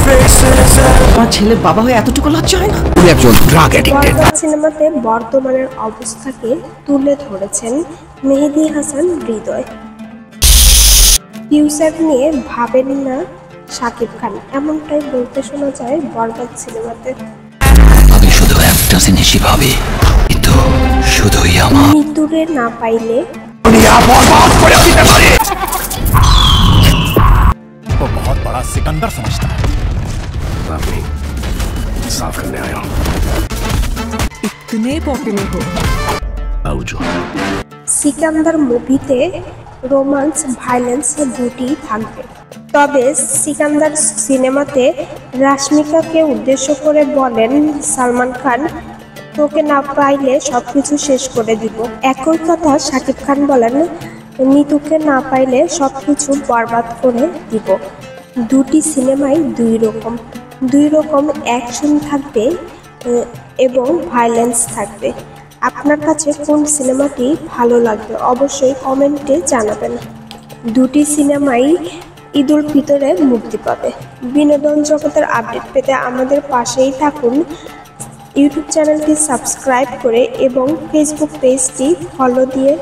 আমার ছেলের বাবা হয়ে এতটুকু লজ্জা হয় না? উনি একজন ড্রাগ অ্যাডিক্টেড। সিনেমাতে বর্তমানের অবস্থাকে তুলে ধরেছেন মেহেদী হাসান হৃদয়। ফিউচার নিয়ে ভাবেন না শাকিব খান, এমনটাই বলতে শোনা যায় বরবাদ সিনেমাতে। আমি শুধু একটা জিনিসই ভাবি, কিন্তু শুধুই আমার মৃত্যুরে না পাইলে দুনিয়া বরবাদ করে দিতে পারে। वो बहुत बड़ा सिकंदर समझता है। साफ करने आया हूँ। इतने पॉपुलर हो। সিকান্দার মুভিতে রোমান্স ভায়োলেন্স দুটি থাকবে, তবে সিকান্দার সিনেমাতে রাশমিকাকে উদ্দেশ্য করে বলেন সালমান খান, তোকে না পাইলে সবকিছু শেষ করে দিব। একই কথা শাকিব খান বলেন, নিতুকে না পাইলে সবকিছু বরবাদ করে দিব। দুটি সিনেমাই দুই রকম অ্যাকশন থাকবে এবং ভায়োলেন্স থাকবে। আপনার কাছে কোন সিনেমাটি ভালো লাগবে অবশ্যই কমেন্টে জানাবেন। দুটি সিনেমাই ঈদুল ফিতরে মুক্তি পাবে। বিনোদন জগতের আপডেট পেতে আমাদের পাশেই থাকুন। ইউটিউব চ্যানেলটি সাবস্ক্রাইব করে এবং ফেসবুক পেজটি ফলো দিয়ে